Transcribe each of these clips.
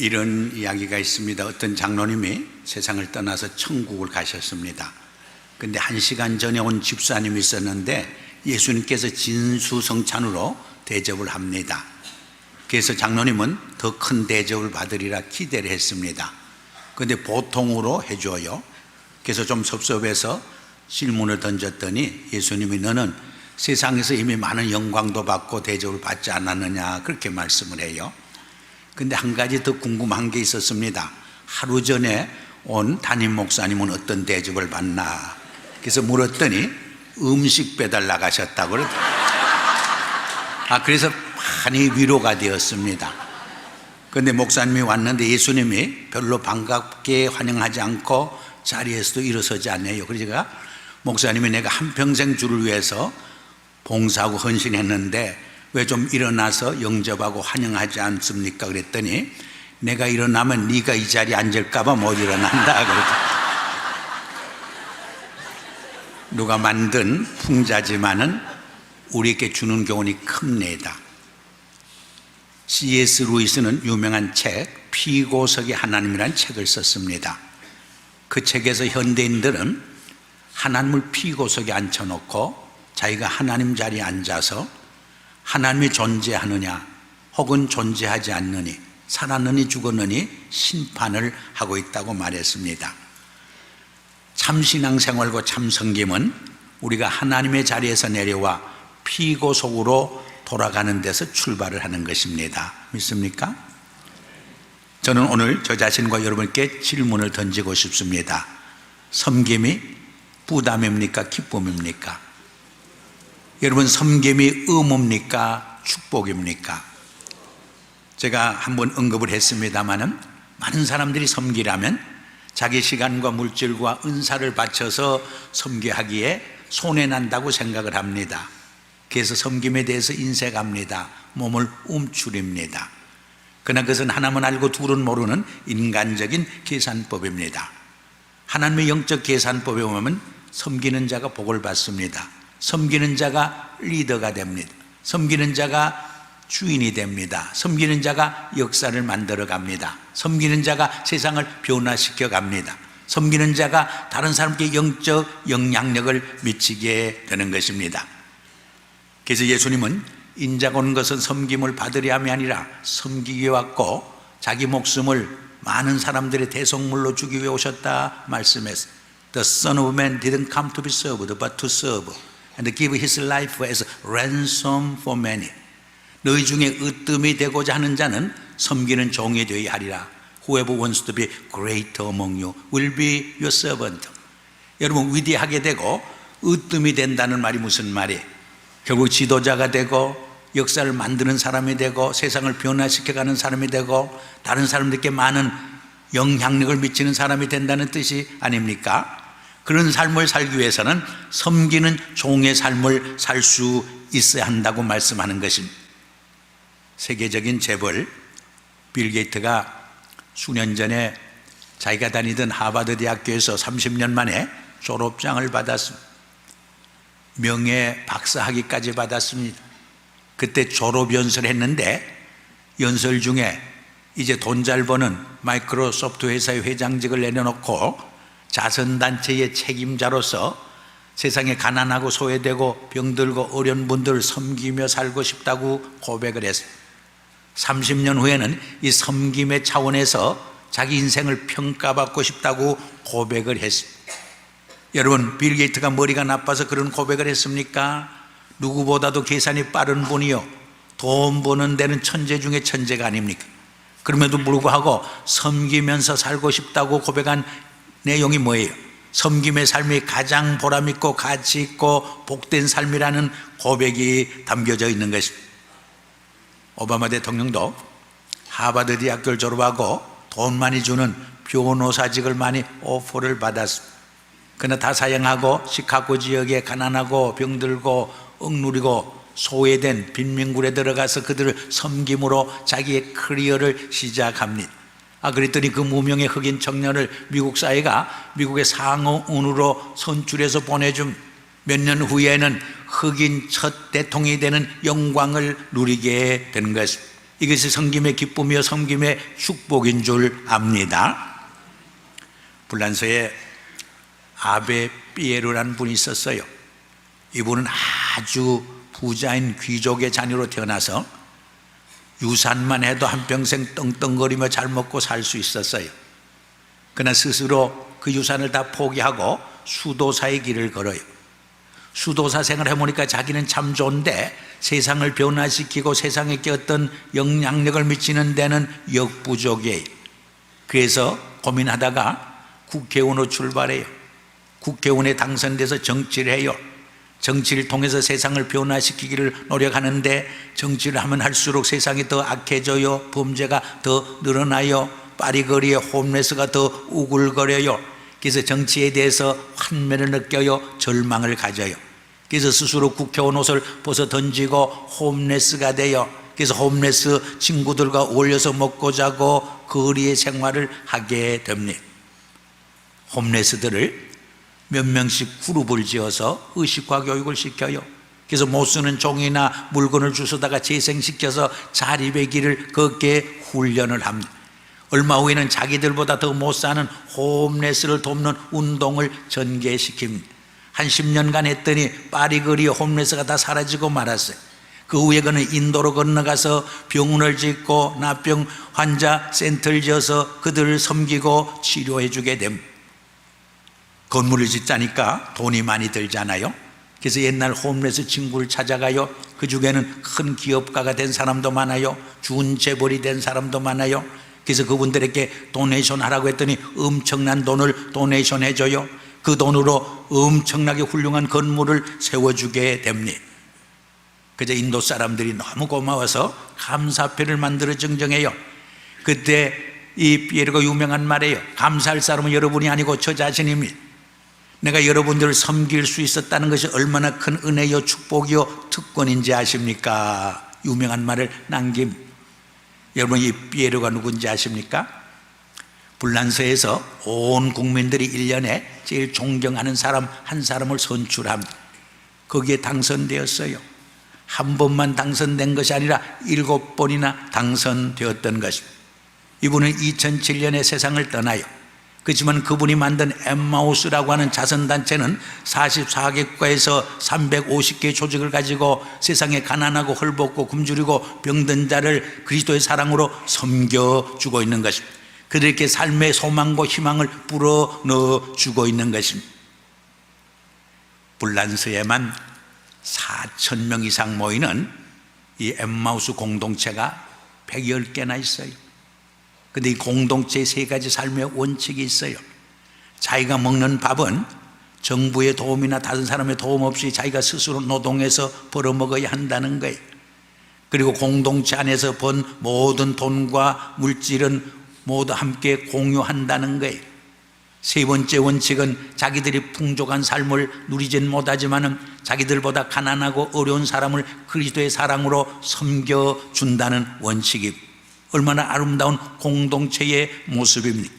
이런 이야기가 있습니다. 어떤 장로님이 세상을 떠나서 천국을 가셨습니다. 근데 1시간 전에 온 집사님이 있었는데 예수님께서 진수성찬으로 대접을 합니다. 그래서 장로님은 더 큰 대접을 받으리라 기대를 했습니다. 근데 보통으로 해줘요. 그래서 좀 섭섭해서 질문을 던졌더니 예수님이 너는 세상에서 이미 많은 영광도 받고 대접을 받지 않았느냐 그렇게 말씀을 해요. 근데 한 가지 더 궁금한 게 있었습니다. 하루 전에 온 담임 목사님은 어떤 대접을 받나? 그래서 물었더니 음식 배달 나가셨다고 그러더라고요. 그래서 많이 위로가 되었습니다. 근데 목사님이 왔는데 예수님이 별로 반갑게 환영하지 않고 자리에서도 일어서지 않네요. 그래서 제가 목사님이 내가 한평생 주를 위해서 봉사하고 헌신했는데 왜 좀 일어나서 영접하고 환영하지 않습니까? 그랬더니 내가 일어나면 네가 이 자리에 앉을까 봐 못 일어난다 그러더라고요. 누가 만든 풍자지만은 우리에게 주는 교훈이 큽니다. C.S. 루이스는 유명한 책 피고석의 하나님이라는 책을 썼습니다. 그 책에서 현대인들은 하나님을 피고석에 앉혀놓고 자기가 하나님 자리에 앉아서 하나님이 존재하느냐 혹은 존재하지 않느니 살았느니 죽었느니 심판을 하고 있다고 말했습니다. 참 신앙생활과 참 섬김은 우리가 하나님의 자리에서 내려와 피고속으로 돌아가는 데서 출발을 하는 것입니다. 믿습니까? 저는 오늘 저 자신과 여러분께 질문을 던지고 싶습니다. 섬김이 부담입니까? 기쁨입니까? 여러분, 섬김이 의무입니까? 축복입니까? 제가 한번 언급을 했습니다마는 많은 사람들이 섬기라면 자기 시간과 물질과 은사를 바쳐서 섬기하기에 손해난다고 생각을 합니다. 그래서 섬김에 대해서 인색합니다. 몸을 움츠립니다. 그러나 그것은 하나만 알고 둘은 모르는 인간적인 계산법입니다. 하나님의 영적 계산법에 보면 섬기는 자가 복을 받습니다. 섬기는 자가 리더가 됩니다. 섬기는 자가 주인이 됩니다. 섬기는 자가 역사를 만들어 갑니다. 섬기는 자가 세상을 변화시켜 갑니다. 섬기는 자가 다른 사람께 영적 영향력을 미치게 되는 것입니다. 그래서 예수님은 인자가 온 것은 섬김을 받으려 함이 아니라 섬기기 왔고 자기 목숨을 많은 사람들의 대속물로 주기 위해 오셨다 말씀했어요. The Son of Man didn't come to be served but to serve and give his life as ransom for many. 너희 중에 으뜸이 되고자 하는 자는 섬기는 종이 되어야 하리라. Whoever wants to be greater among you will be your servant. 여러분, 위대하게 되고 으뜸이 된다는 말이 무슨 말이에요? 결국 지도자가 되고 역사를 만드는 사람이 되고 세상을 변화시켜가는 사람이 되고 다른 사람들께 많은 영향력을 미치는 사람이 된다는 뜻이 아닙니까? 그런 삶을 살기 위해서는 섬기는 종의 삶을 살 수 있어야 한다고 말씀하는 것입니다. 세계적인 재벌 빌 게이트가 수년 전에 자기가 다니던 하버드 대학교에서 30년 만에 졸업장을 받았습니다. 명예 박사학위까지 받았습니다. 그때 졸업 연설을 했는데 연설 중에 이제 돈 잘 버는 마이크로소프트 회사의 회장직을 내려놓고 자선단체의 책임자로서 세상에 가난하고 소외되고 병들고 어려운 분들을 섬기며 살고 싶다고 고백을 했어요. 30년 후에는 이 섬김의 차원에서 자기 인생을 평가받고 싶다고 고백을 했습니다. 여러분, 빌 게이트가 머리가 나빠서 그런 고백을 했습니까? 누구보다도 계산이 빠른 분이요, 돈 버는 데는 천재 중에 천재가 아닙니까? 그럼에도 불구하고 섬기면서 살고 싶다고 고백한 내용이 뭐예요? 섬김의 삶이 가장 보람있고 가치있고 복된 삶이라는 고백이 담겨져 있는 것입니다. 오바마 대통령도 하버드 대학교를 졸업하고 돈 많이 주는 변호사직을 많이 오퍼를 받았습니다. 그러나 다 사양하고 시카고 지역에 가난하고 병들고 억누리고 소외된 빈민굴에 들어가서 그들을 섬김으로 자기의 커리어를 시작합니다. 그랬더니 그 무명의 흑인 청년을 미국 사회가 미국의 상원으로 선출해서 보내준 몇 년 후에는 흑인 첫 대통령이 되는 영광을 누리게 되는 것입니다. 이것이 섬김의 기쁨이요 섬김의 축복인 줄 압니다. 불란서에 아베 피에르라는 분이 있었어요. 이분은 아주 부자인 귀족의 자녀로 태어나서 유산만 해도 한평생 떵떵거리며 잘 먹고 살 수 있었어요. 그러나 스스로 그 유산을 다 포기하고 수도사의 길을 걸어요. 수도사 생활을 해보니까 자기는 참 좋은데 세상을 변화시키고 세상에게 어떤 영향력을 미치는 데는 역부족이에요. 그래서 고민하다가 국회의원으로 출발해요. 국회의원에 당선돼서 정치를 해요. 정치를 통해서 세상을 변화시키기를 노력하는데 정치를 하면 할수록 세상이 더 악해져요. 범죄가 더 늘어나요. 파리거리에 홈레스가 더 우글거려요. 그래서 정치에 대해서 환멸을 느껴요. 절망을 가져요. 그래서 스스로 국회의원 옷을 벗어 던지고 홈레스가 돼요. 그래서 홈레스 친구들과 어울려서 먹고 자고 거리의 생활을 하게 됩니다. 홈레스들을 몇 명씩 그룹을 지어서 의식화 교육을 시켜요. 그래서 못 쓰는 종이나 물건을 주워다가 재생시켜서 자립의 길을 걷게 훈련을 합니다. 얼마 후에는 자기들보다 더 못 사는 홈레스를 돕는 운동을 전개시킵니다. 한 10년간 했더니 파리거리에 홈레스가 다 사라지고 말았어요. 그 후에 그는 인도로 건너가서 병원을 짓고 나병 환자 센터를 지어서 그들을 섬기고 치료해 주게 됩니다. 건물을 짓자니까 돈이 많이 들잖아요. 그래서 옛날 홈레스 친구를 찾아가요. 그 중에는 큰 기업가가 된 사람도 많아요. 준재벌이 된 사람도 많아요. 그래서 그분들에게 도네이션 하라고 했더니 엄청난 돈을 도네이션 해줘요. 그 돈으로 엄청나게 훌륭한 건물을 세워주게 됩니다. 그래서 인도 사람들이 너무 고마워서 감사표를 만들어 증정해요. 그때 이 피에르가 유명한 말이에요. 감사할 사람은 여러분이 아니고 저 자신입니다. 내가 여러분들을 섬길 수 있었다는 것이 얼마나 큰 은혜요 축복이요 특권인지 아십니까? 유명한 말을 남김. 여러분 이 피에르가 누군지 아십니까? 불란서에서 온 국민들이 1년에 제일 존경하는 사람 한 사람을 선출합니다. 거기에 당선되었어요. 한 번만 당선된 것이 아니라 7번이나 당선되었던 것입니다. 이분은 2007년에 세상을 떠나요. 그렇지만 그분이 만든 엠마우스라고 하는 자선단체는 44개국가에서 350개의 조직을 가지고 세상에 가난하고 헐벗고 굶주리고 병든 자를 그리스도의 사랑으로 섬겨주고 있는 것입니다. 그들에게 삶의 소망과 희망을 불어넣어주고 있는 것입니다. 불란서에만 4,000명 이상 모이는 이 엠마우스 공동체가 110개나 있어요. 근데 이 공동체의 3가지 삶의 원칙이 있어요. 자기가 먹는 밥은 정부의 도움이나 다른 사람의 도움 없이 자기가 스스로 노동해서 벌어먹어야 한다는 거예요. 그리고 공동체 안에서 번 모든 돈과 물질은 모두 함께 공유한다는 거예요. 3번째 원칙은 자기들이 풍족한 삶을 누리진 못하지만 자기들보다 가난하고 어려운 사람을 그리스도의 사랑으로 섬겨준다는 원칙입니다. 얼마나 아름다운 공동체의 모습입니까?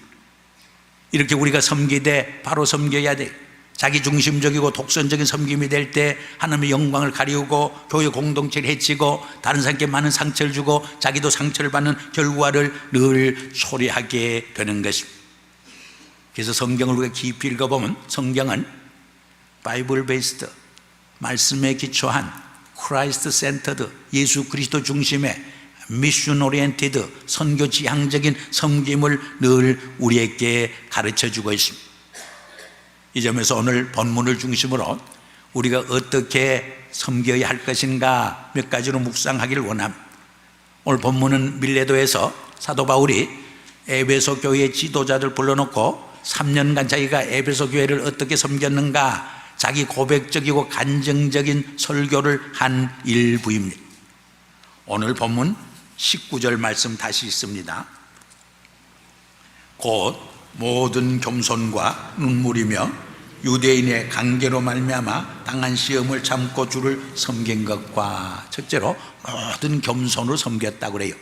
이렇게 우리가 섬기되 바로 섬겨야 돼. 자기중심적이고 독선적인 섬김이 될 때 하나님의 영광을 가리우고 교회 공동체를 해치고 다른 사람께 많은 상처를 주고 자기도 상처를 받는 결과를 늘 초래하게 되는 것입니다. 그래서 성경을 우리가 깊이 읽어보면 성경은 바이블 베이스드, 말씀에 기초한 크라이스트 센터드, 예수 그리스도 중심의 미션 오리엔티드, 선교 지향적인 섬김을 늘 우리에게 가르쳐주고 있습니다. 이 점에서 오늘 본문을 중심으로 우리가 어떻게 섬겨야 할 것인가 몇 가지로 묵상하기를 원합니다. 오늘 본문은 밀레도에서 사도 바울이 에베소 교회의 지도자들 불러놓고 3년간 자기가 에베소 교회를 어떻게 섬겼는가 자기 고백적이고 간증적인 설교를 한 일부입니다. 오늘 본문 19절 말씀 다시 있습니다. 곧 모든 겸손과 눈물이며 유대인의 관계로 말미암아 당한 시험을 참고 주를 섬긴 것과, 첫째로 모든 겸손으로 섬겼다고 그래요.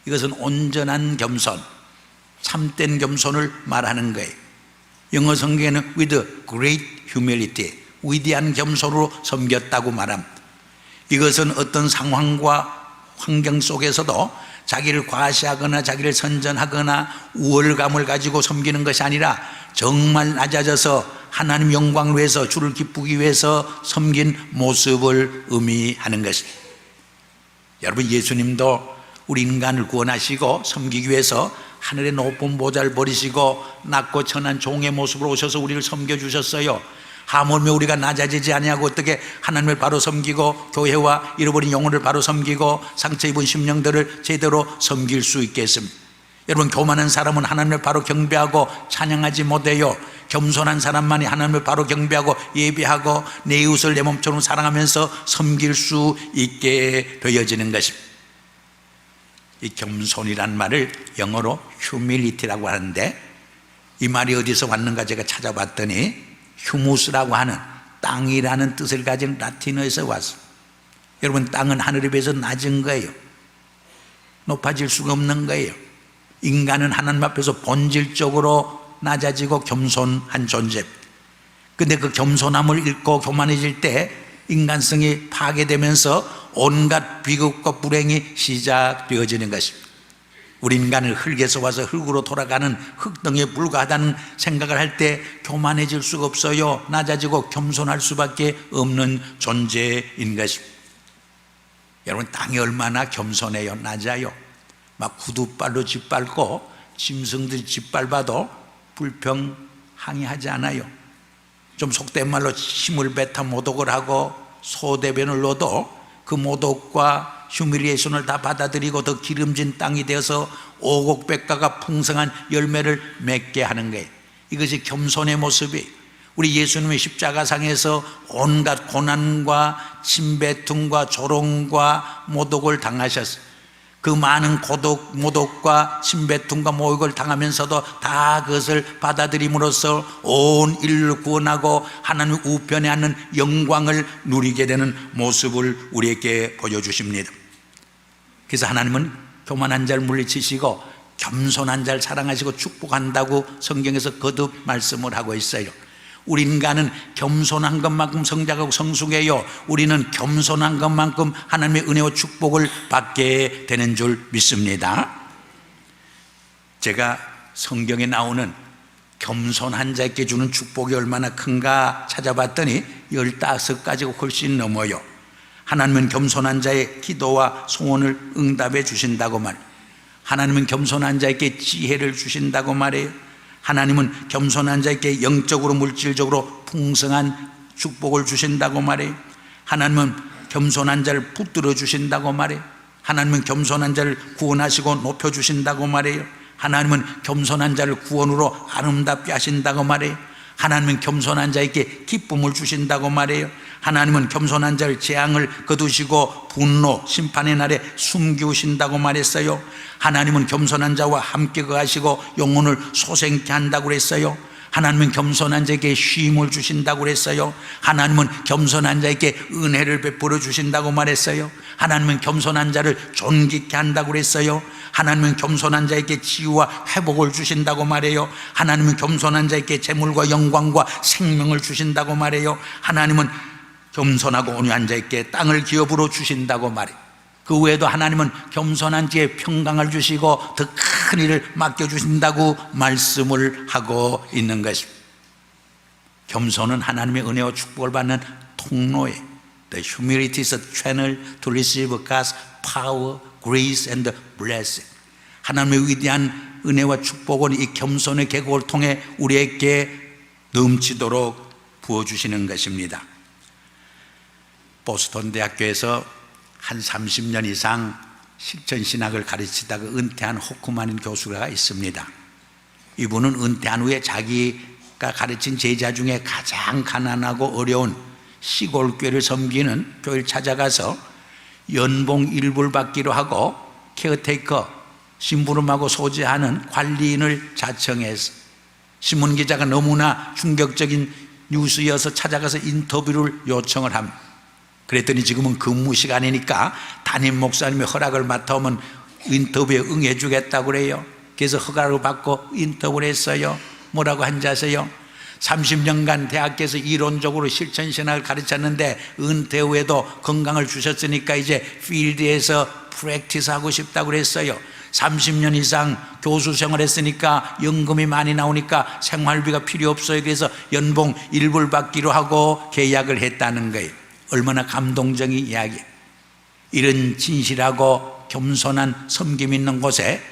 이것은 온전한 겸손, 참된 겸손을 말하는 거예요. 영어 성경에는 with great humility, 위대한 겸손으로 섬겼다고 말합니다. 이것은 어떤 상황과 환경 속에서도 자기를 과시하거나 자기를 선전하거나 우월감을 가지고 섬기는 것이 아니라 정말 낮아져서 하나님 영광을 위해서 주를 기쁘기 위해서 섬긴 모습을 의미하는 것입니다. 여러분, 예수님도 우리 인간을 구원하시고 섬기기 위해서 하늘의 높은 보좌를 버리시고 낮고 천한 종의 모습으로 오셔서 우리를 섬겨주셨어요. 하물며 우리가 낮아지지 아니하고 어떻게 하나님을 바로 섬기고 교회와 잃어버린 영혼을 바로 섬기고 상처 입은 심령들을 제대로 섬길 수 있겠습니까? 여러분, 교만한 사람은 하나님을 바로 경배하고 찬양하지 못해요. 겸손한 사람만이 하나님을 바로 경배하고 예배하고 내 이웃을 내 몸처럼 사랑하면서 섬길 수 있게 되어지는 것입니다. 이 겸손이란 말을 영어로 humility라고 하는데, 이 말이 어디서 왔는가 제가 찾아봤더니 휴무스라고 하는 땅이라는 뜻을 가진 라틴어에서 왔습니다. 여러분, 땅은 하늘에 비해서 낮은 거예요. 높아질 수가 없는 거예요. 인간은 하나님 앞에서 본질적으로 낮아지고 겸손한 존재입니다. 근데 그 겸손함을 잃고 교만해질 때 인간성이 파괴되면서 온갖 비극과 불행이 시작되어지는 것입니다. 우리 인간은 흙에서 와서 흙으로 돌아가는 흙덩이에 불과하다는 생각을 할 때 교만해질 수가 없어요. 낮아지고 겸손할 수밖에 없는 존재인 것입니다. 여러분, 땅이 얼마나 겸손해요. 낮아요. 막 구두발로 짓밟고 짐승들이 짓밟아도 불평항의하지 않아요. 좀 속된 말로 힘을 베타 모독을 하고 소대변을 넣어도 그 모독과 휴밀리에이션을 다 받아들이고 더 기름진 땅이 되어서 오곡백과가 풍성한 열매를 맺게 하는 거예요. 이것이 겸손의 모습이에요. 우리 예수님의 십자가상에서 온갖 고난과 침뱉음과 조롱과 모독을 당하셨어요. 그 많은 고독, 모독과 침뱉음과 모욕을 당하면서도 다 그것을 받아들임으로써 온 인류를 구원하고 하나님 우편에 앉는 영광을 누리게 되는 모습을 우리에게 보여주십니다. 그래서 하나님은 교만한 자를 물리치시고 겸손한 자를 사랑하시고 축복한다고 성경에서 거듭 말씀을 하고 있어요. 우리 인간은 겸손한 것만큼 성장하고 성숙해요. 우리는 겸손한 것만큼 하나님의 은혜와 축복을 받게 되는 줄 믿습니다. 제가 성경에 나오는 겸손한 자에게 주는 축복이 얼마나 큰가 찾아봤더니 15가지가 훨씬 넘어요. 하나님은 겸손한 자의 기도와 소원을 응답해 주신다고 말해요. 하나님은 겸손한 자에게 지혜를 주신다고 말해요. 하나님은 겸손한 자에게 영적으로 물질적으로 풍성한 축복을 주신다고 말해요. 하나님은 겸손한 자를 붙들어 주신다고 말해요. 하나님은 겸손한 자를 구원하시고 높여주신다고 말해요. 하나님은 겸손한 자를 구원으로 아름답게 하신다고 말해요. 하나님은 겸손한 자에게 기쁨을 주신다고 말해요. 하나님은 겸손한 자를 재앙을 거두시고 분노, 심판의 날에 숨기우신다고 말했어요. 하나님은 겸손한 자와 함께 거하시고 영혼을 소생케 한다고 그랬어요. 하나님은 겸손한 자에게 쉼을 주신다고 그랬어요. 하나님은 겸손한 자에게 은혜를 베풀어 주신다고 말했어요. 하나님은 겸손한 자를 존귀케 한다고 그랬어요. 하나님은 겸손한 자에게 치유와 회복을 주신다고 말해요. 하나님은 겸손한 자에게 재물과 영광과 생명을 주신다고 말해요. 하나님은 겸손하고 온유한 자에게 땅을 기업으로 주신다고 말해요. 그 외에도 하나님은 겸손한 자에게 평강을 주시고 더 큰 일을 맡겨주신다고 말씀을 하고 있는 것입니다. 겸손은 하나님의 은혜와 축복을 받는 통로에 The humility is a channel to receive God's power, grace and blessing. 하나님의 위대한 은혜와 축복은 이 겸손의 계곡을 통해 우리에게 넘치도록 부어주시는 것입니다. 보스턴 대학교에서 한 30년 이상 실천신학을 가르치다가 은퇴한 호크만인 교수가 있습니다. 이분은 은퇴한 후에 자기가 가르친 제자 중에 가장 가난하고 어려운 시골 교회를 섬기는 교회를 찾아가서 연봉 일부를 받기로 하고 케어테이커, 심부름하고 소재하는 관리인을 자청해서 신문기자가 너무나 충격적인 뉴스여서 찾아가서 인터뷰를 요청을 합니다. 그랬더니 지금은 근무 시간이니까 담임 목사님의 허락을 맡아오면 인터뷰에 응해주겠다고 그래요. 그래서 허가를 받고 인터뷰를 했어요. 뭐라고 한지 아세요? 30년간 대학교에서 이론적으로 실천신학을 가르쳤는데 은퇴 후에도 건강을 주셨으니까 이제 필드에서 프랙티스 하고 싶다고 그랬어요. 30년 이상 교수 생활했으니까 연금이 많이 나오니까 생활비가 필요 없어요. 그래서 연봉 1불 받기로 하고 계약을 했다는 거예요. 얼마나 감동적인 이야기예요. 이런 진실하고 겸손한 섬김 있는 곳에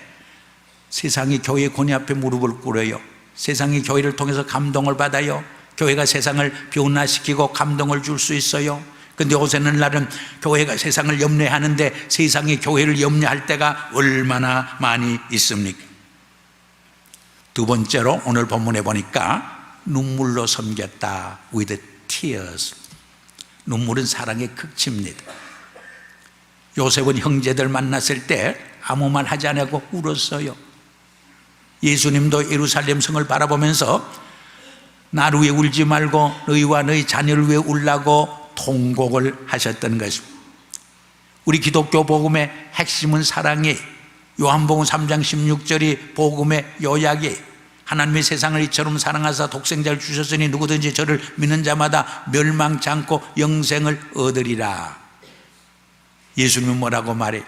세상이 교회 권위 앞에 무릎을 꿇어요. 세상이 교회를 통해서 감동을 받아요. 교회가 세상을 변화시키고 감동을 줄 수 있어요. 근데 오늘날은 교회가 세상을 염려하는데 세상이 교회를 염려할 때가 얼마나 많이 있습니까? 두 번째로 오늘 본문에 보니까 눈물로 섬겼다. with tears. 눈물은 사랑의 극치입니다. 요셉은 형제들 만났을 때 아무 말 하지 않고 울었어요. 예수님도 예루살렘 성을 바라보면서 나를 위해 울지 말고 너희와 너희 자녀를 위해 울라고 통곡을 하셨던 것입니다. 우리 기독교 복음의 핵심은 사랑이에요. 요한복음 3장 16절이 복음의 요약이에요. 하나님의 세상을 이처럼 사랑하사 독생자를 주셨으니 누구든지 저를 믿는 자마다 멸망치 않고 영생을 얻으리라. 예수님은 뭐라고 말해요?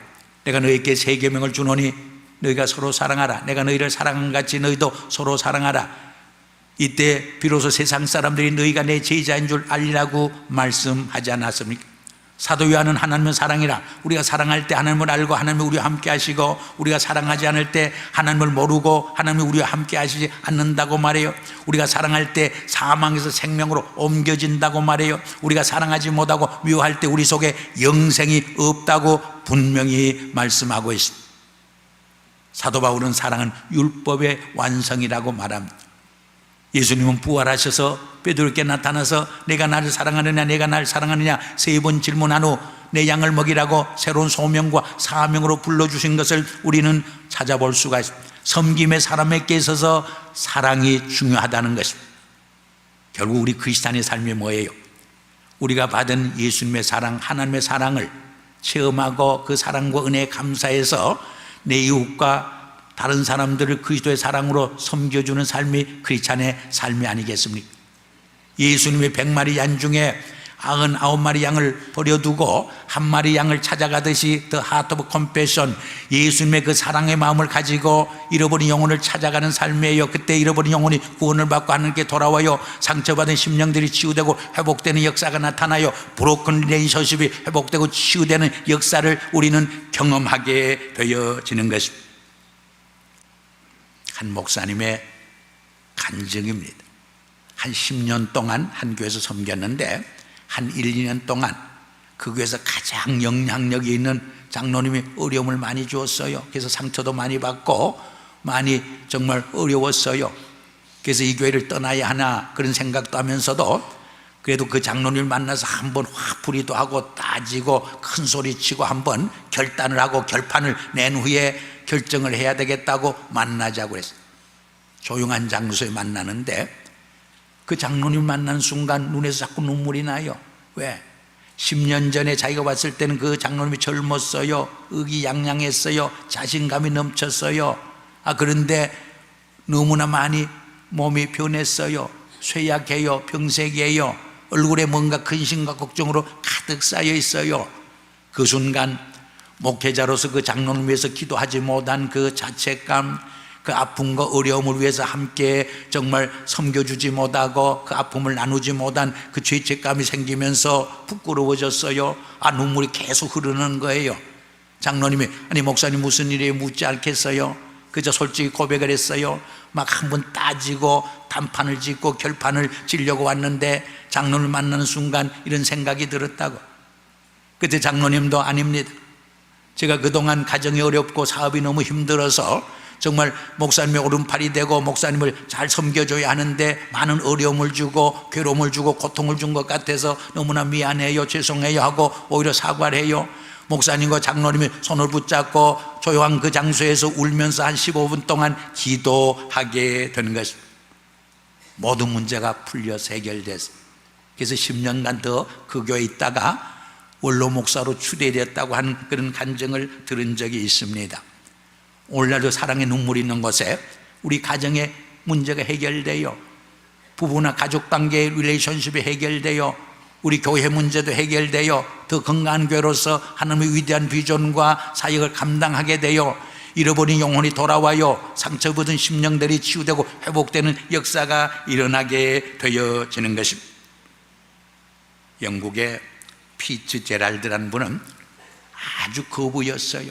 내가 너희에게 새 계명을 주노니 너희가 서로 사랑하라. 내가 너희를 사랑한 같이 너희도 서로 사랑하라. 이때 비로소 세상 사람들이 너희가 내 제자인 줄 알리라고 말씀하지 않았습니까? 사도 요한은 하나님은 사랑이라. 우리가 사랑할 때 하나님을 알고 하나님이 우리와 함께 하시고, 우리가 사랑하지 않을 때 하나님을 모르고 하나님이 우리와 함께 하시지 않는다고 말해요. 우리가 사랑할 때 사망에서 생명으로 옮겨진다고 말해요. 우리가 사랑하지 못하고 미워할 때 우리 속에 영생이 없다고 분명히 말씀하고 있습니다. 사도 바울은 사랑은 율법의 완성이라고 말합니다. 예수님은 부활하셔서 베드로에게 나타나서 내가 나를 사랑하느냐 내가 나를 사랑하느냐 3번 질문한 후 내 양을 먹이라고 새로운 소명과 사명으로 불러주신 것을 우리는 찾아볼 수가 있습니다. 섬김의 사람에게 있어서 사랑이 중요하다는 것입니다. 결국 우리 크리스찬의 삶이 뭐예요? 우리가 받은 예수님의 사랑, 하나님의 사랑을 체험하고 그 사랑과 은혜에 감사해서 내 이웃과 다른 사람들을 그리스도의 사랑으로 섬겨주는 삶이 크리스찬의 삶이 아니겠습니까? 예수님의 100마리 양 중에 99마리 양을 버려두고 1마리 양을 찾아가듯이 The Heart of Compassion, 예수님의 그 사랑의 마음을 가지고 잃어버린 영혼을 찾아가는 삶이에요. 그때 잃어버린 영혼이 구원을 받고 하나님께 돌아와요. 상처받은 심령들이 치유되고 회복되는 역사가 나타나요. 브로큰 릴레이션십이 회복되고 치유되는 역사를 우리는 경험하게 되어지는 것입니다. 한 목사님의 간증입니다. 한 10년 동안 한 교회에서 섬겼는데 한 1, 2년 동안 그 교회에서 가장 영향력이 있는 장로님이 어려움을 많이 주었어요. 그래서 상처도 많이 받고 많이 정말 어려웠어요. 그래서 이 교회를 떠나야 하나 그런 생각도 하면서도 그래도 그 장로님을 만나서 한번 화풀이도 하고 따지고 큰 소리치고 한번 결단을 하고 결판을 낸 후에 결정을 해야 되겠다고 만나자고 했어요. 조용한 장소에 만나는데 그 장로님 만나는 순간 눈에서 자꾸 눈물이 나요. 왜? 10년 전에 자기가 봤을 때는 그 장로님이 젊었어요. 의기양양했어요. 자신감이 넘쳤어요. 그런데 너무나 많이 몸이 변했어요. 쇠약해요. 병색이에요. 얼굴에 뭔가 근심과 걱정으로 가득 쌓여 있어요. 그 순간 목회자로서 그 장로를 위해서 기도하지 못한 그 자책감, 그 아픔과 어려움을 위해서 함께 정말 섬겨주지 못하고 그 아픔을 나누지 못한 그 죄책감이 생기면서 부끄러워졌어요. 눈물이 계속 흐르는 거예요. 장로님이 아니 목사님 무슨 일이에요? 묻지 않겠어요? 그저 솔직히 고백을 했어요. 막 한번 따지고 단판을 짓고 결판을 지려고 왔는데 장로를 만나는 순간 이런 생각이 들었다고. 그때 장로님도 아닙니다. 제가 그동안 가정이 어렵고 사업이 너무 힘들어서 정말 목사님의 오른팔이 되고 목사님을 잘 섬겨줘야 하는데 많은 어려움을 주고 괴로움을 주고 고통을 준 것 같아서 너무나 미안해요, 죄송해요 하고 오히려 사과를 해요. 목사님과 장로님이 손을 붙잡고 조용한 그 장소에서 울면서 한 15분 동안 기도하게 되는 것입니다. 모든 문제가 풀려서 해결됐어요. 그래서 10년간 더 그 교회에 있다가 원로 목사로 추대되었다고 하는 그런 간증을 들은 적이 있습니다. 오늘날도 사랑의 눈물이 있는 곳에 우리 가정의 문제가 해결돼요. 부부나 가족관계의 릴레이션십이 해결돼요. 우리 교회 문제도 해결되어 더 건강한 교회로서 하나님의 위대한 비전과 사역을 감당하게 되어 잃어버린 영혼이 돌아와요. 상처받은 심령들이 치유되고 회복되는 역사가 일어나게 되어지는 것입니다. 영국의 피츠제랄드라는 분은 아주 거부였어요.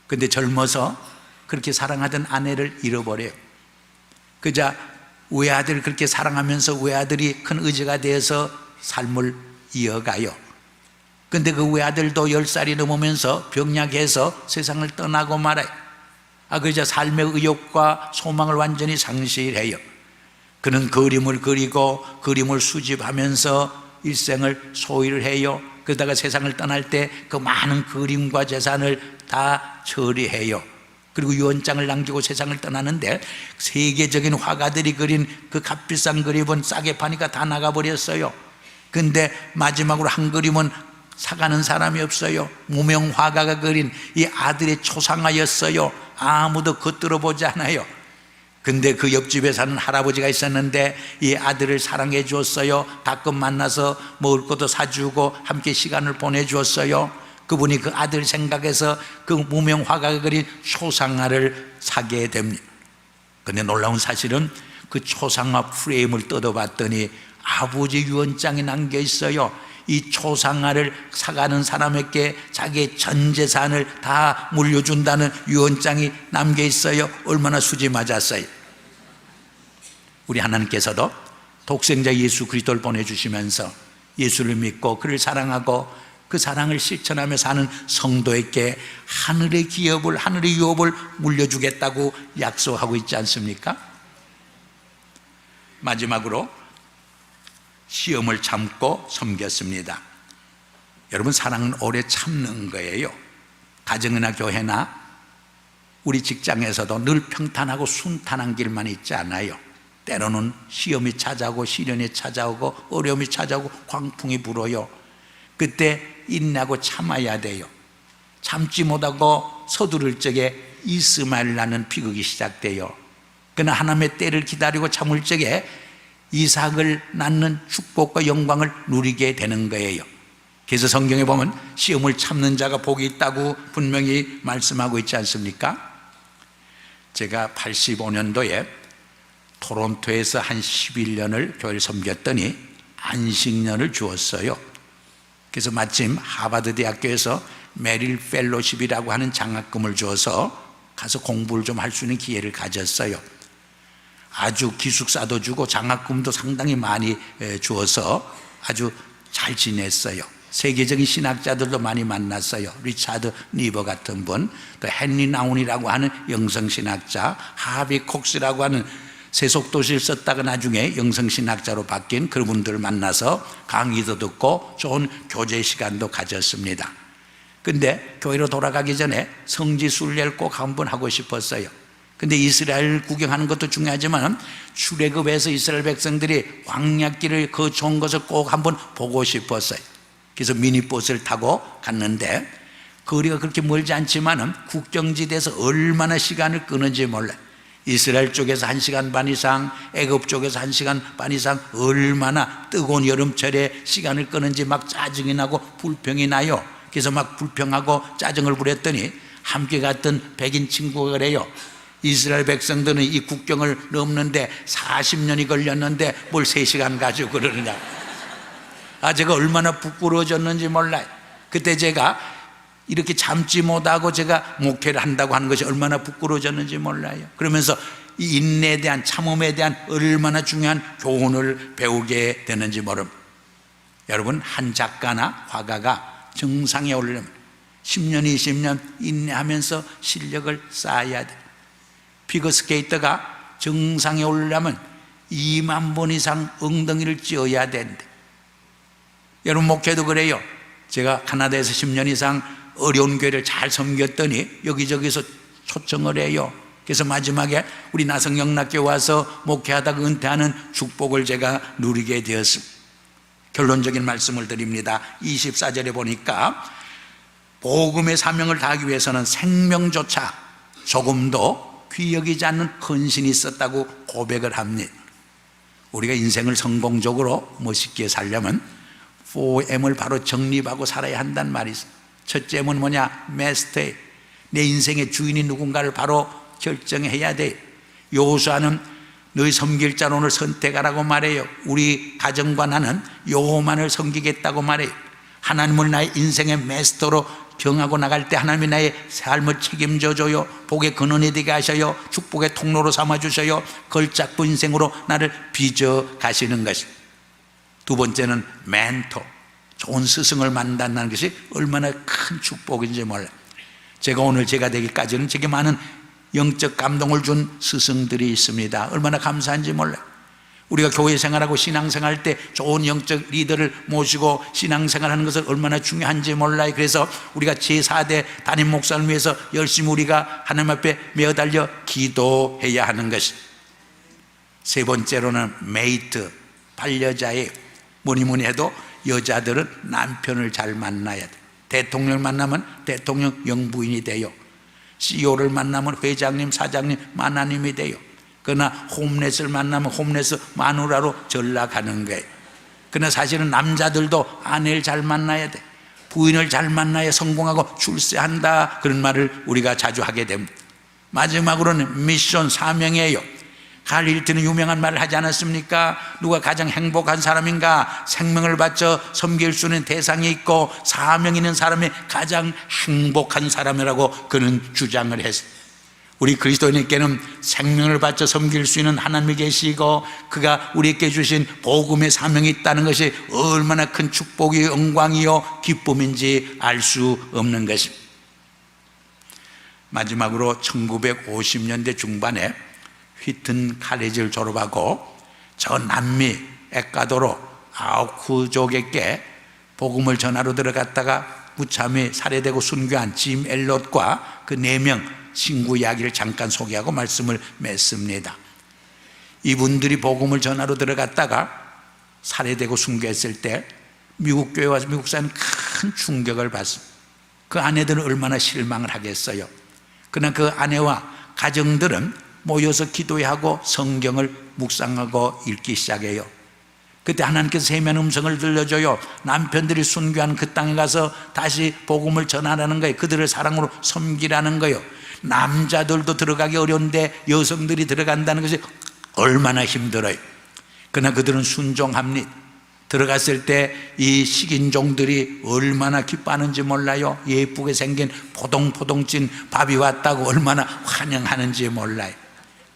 근데 젊어서 그렇게 사랑하던 아내를 잃어버려요. 그자 외아들을 그렇게 사랑하면서 외아들이 큰 의지가 되어서 삶을 이어가요. 근데 그 외아들도 10살이 넘으면서 병약해서 세상을 떠나고 말아요. 그러자 삶의 의욕과 소망을 완전히 상실해요. 그는 그림을 그리고 그림을 수집하면서 일생을 소일을 해요. 그러다가 세상을 떠날 때 그 많은 그림과 재산을 다 처리해요. 그리고 유언장을 남기고 세상을 떠나는데 세계적인 화가들이 그린 그 값비싼 그림은 싸게 파니까 다 나가버렸어요. 근데 마지막으로 한 그림은 사가는 사람이 없어요. 무명 화가가 그린 이 아들의 초상화였어요. 아무도 겉들어 보지 않아요. 근데 그 옆집에 사는 할아버지가 있었는데 이 아들을 사랑해 주었어요. 가끔 만나서 먹을 것도 사주고 함께 시간을 보내주었어요. 그분이 그 아들 생각해서 그 무명 화가가 그린 초상화를 사게 됩니다. 근데 놀라운 사실은 그 초상화 프레임을 뜯어봤더니 아버지 유언장이 남겨 있어요. 이 초상화를 사가는 사람에게 자기의 전 재산을 다 물려준다는 유언장이 남겨 있어요. 얼마나 수지 맞았어요. 우리 하나님께서도 독생자 예수 그리스도를 보내주시면서 예수를 믿고 그를 사랑하고 그 사랑을 실천하며 사는 성도에게 하늘의 기업을, 하늘의 유업을 물려주겠다고 약속하고 있지 않습니까? 마지막으로 시험을 참고 섬겼습니다. 여러분, 사랑은 오래 참는 거예요. 가정이나 교회나 우리 직장에서도 늘 평탄하고 순탄한 길만 있지 않아요. 때로는 시험이 찾아오고 시련이 찾아오고 어려움이 찾아오고 광풍이 불어요. 그때 인내하고 참아야 돼요. 참지 못하고 서두를 적에 이스마엘 나는 비극이 시작돼요. 그러나 하나님의 때를 기다리고 참을 적에 이삭을 낳는 축복과 영광을 누리게 되는 거예요. 그래서 성경에 보면 시험을 참는 자가 복이 있다고 분명히 말씀하고 있지 않습니까? 제가 85년도에 토론토에서 한 11년을 교회를 섬겼더니 안식년을 주었어요. 그래서 마침 하버드 대학교에서 메릴 펠로십이라고 하는 장학금을 줘서 가서 공부를 좀 할 수 있는 기회를 가졌어요. 아주 기숙사도 주고 장학금도 상당히 많이 주어서 아주 잘 지냈어요. 세계적인 신학자들도 많이 만났어요. 리차드 니버 같은 분, 또 헨리 나운이라고 하는 영성신학자, 하비 콕스라고 하는 세속도시를 썼다가 나중에 영성신학자로 바뀐 그런 분들을 만나서 강의도 듣고 좋은 교제 시간도 가졌습니다. 근데 교회로 돌아가기 전에 성지순례를 꼭 한번 하고 싶었어요. 근데 이스라엘 구경하는 것도 중요하지만 출애굽에서 이스라엘 백성들이 광야길을 거쳐온 것을 꼭 한번 보고 싶었어요. 그래서 미니버스를 타고 갔는데 거리가 그렇게 멀지 않지만 국경지대에서 얼마나 시간을 끄는지 몰라요. 이스라엘 쪽에서 1시간 반 이상, 애굽 쪽에서 1시간 반 이상, 얼마나 뜨거운 여름철에 시간을 끄는지 막 짜증이 나고 불평이 나요. 그래서 막 불평하고 짜증을 부렸더니 함께 갔던 백인 친구가 그래요. 이스라엘 백성들은 이 국경을 넘는데 40년이 걸렸는데 뭘 3시간 가지고 그러느냐. 제가 얼마나 부끄러워졌는지 몰라요. 그때 제가 이렇게 참지 못하고 제가 목회를 한다고 하는 것이 얼마나 부끄러워졌는지 몰라요. 그러면서 이 인내에 대한, 참음에 대한 얼마나 중요한 교훈을 배우게 되는지 모릅니다. 여러분, 한 작가나 화가가 정상에 오르려면 10년, 20년 인내하면서 실력을 쌓아야 돼요. 피겨스케이터가 정상에 오르려면 2만 번 이상 엉덩이를 찧어야 되는데, 여러분 목회도 그래요. 제가 카나다에서 10년 이상 어려운 교회를 잘 섬겼더니 여기저기서 초청을 해요. 그래서 마지막에 우리 나성영락교회 와서 목회하다가 은퇴하는 축복을 제가 누리게 되었습니다. 결론적인 말씀을 드립니다. 24절에 보니까 복음의 사명을 다하기 위해서는 생명조차 조금도 귀여기지 않는 헌신이 있었다고 고백을 합니다. 우리가 인생을 성공적으로 멋있게 살려면 4M을 바로 정립하고 살아야 한단 말이 있어요. 첫째 M은 뭐냐? 마스터에 내 인생의 주인이 누군가를 바로 결정해야 돼. 여호수아는 너희 섬길 자를 오늘 선택하라고 말해요. 우리 가정과 나는 여호와만을 섬기겠다고 말해요. 하나님을 나의 인생의 마스터로 경하고 나갈 때 하나님이 나의 삶을 책임져 줘요. 복의 근원이 되게 하셔요. 축복의 통로로 삼아 주셔요. 걸작부 인생으로 나를 빚어 가시는 것이. 두 번째는 멘토, 좋은 스승을 만난다는 것이 얼마나 큰 축복인지 몰라요. 제가 오늘 제가 되기까지는 제게 많은 영적 감동을 준 스승들이 있습니다. 얼마나 감사한지 몰라요. 우리가 교회 생활하고 신앙생활 할 때 좋은 영적 리더를 모시고 신앙생활하는 것은 얼마나 중요한지 몰라요. 그래서 우리가 제4대 담임 목사를 위해서 열심히 우리가 하나님 앞에 매어달려 기도해야 하는 것이. 세 번째로는 메이트, 반려자예요. 뭐니 해도 여자들은 남편을 잘 만나야 돼. 대통령을 만나면 대통령 영부인이 돼요. CEO를 만나면 회장님, 사장님, 마나님이 돼요. 그러나 홈레스를 만나면 홈레스 마누라로 전락하는 거예요. 그러나 사실은 남자들도 아내를 잘 만나야 돼. 부인을 잘 만나야 성공하고 출세한다. 그런 말을 우리가 자주 하게 됩니다. 마지막으로는 미션, 사명이에요. 칼 힐튼은 유명한 말을 하지 않았습니까? 누가 가장 행복한 사람인가? 생명을 바쳐 섬길 수 있는 대상이 있고 사명이 있는 사람이 가장 행복한 사람이라고 그는 주장을 했어요. 우리 그리스도인에게는 생명을 바쳐 섬길 수 있는 하나님이 계시고 그가 우리에게 주신 복음의 사명이 있다는 것이 얼마나 큰 축복이 영광이요 기쁨인지 알 수 없는 것입니다. 마지막으로 1950년대 중반에 휘튼 칼리지를 졸업하고 저 남미 에콰도르 아우쿠족에게 복음을 전하러 들어갔다가 무참히 살해되고 순교한 짐 엘롯과 그 4명 친구 이야기를 잠깐 소개하고 말씀을 맺습니다. 이분들이 복음을 전하러 들어갔다가 살해되고 순교했을 때 미국 교회 와서 미국 사회는 큰 충격을 받습니다. 그 아내들은 얼마나 실망을 하겠어요. 그러나 그 아내와 가정들은 모여서 기도하고 성경을 묵상하고 읽기 시작해요. 그때 하나님께서 세미한 음성을 들려줘요. 남편들이 순교한 그 땅에 가서 다시 복음을 전하라는 거예요. 그들을 사랑으로 섬기라는 거예요. 남자들도 들어가기 어려운데 여성들이 들어간다는 것이 얼마나 힘들어요. 그러나 그들은 순종합니다. 들어갔을 때 이 식인종들이 얼마나 기뻐하는지 몰라요. 예쁘게 생긴 포동포동 찐 밥이 왔다고 얼마나 환영하는지 몰라요.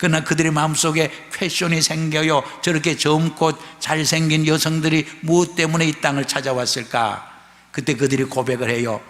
그러나 그들의 마음속에 퀘션이 생겨요. 저렇게 젊고 잘생긴 여성들이 무엇 때문에 이 땅을 찾아왔을까? 그때 그들이 고백을 해요.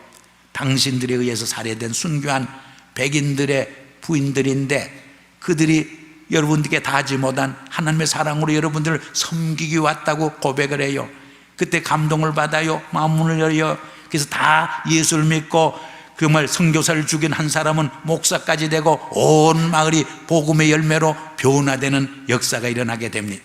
당신들에 의해서 살해된 순교한 백인들의 부인들인데 그들이 여러분들께 다 하지 못한 하나님의 사랑으로 여러분들을 섬기기 왔다고 고백을 해요. 그때 감동을 받아요. 마음문을 열어요. 그래서 다 예수를 믿고 정말 선교사를 죽인 한 사람은 목사까지 되고 온 마을이 복음의 열매로 변화되는 역사가 일어나게 됩니다.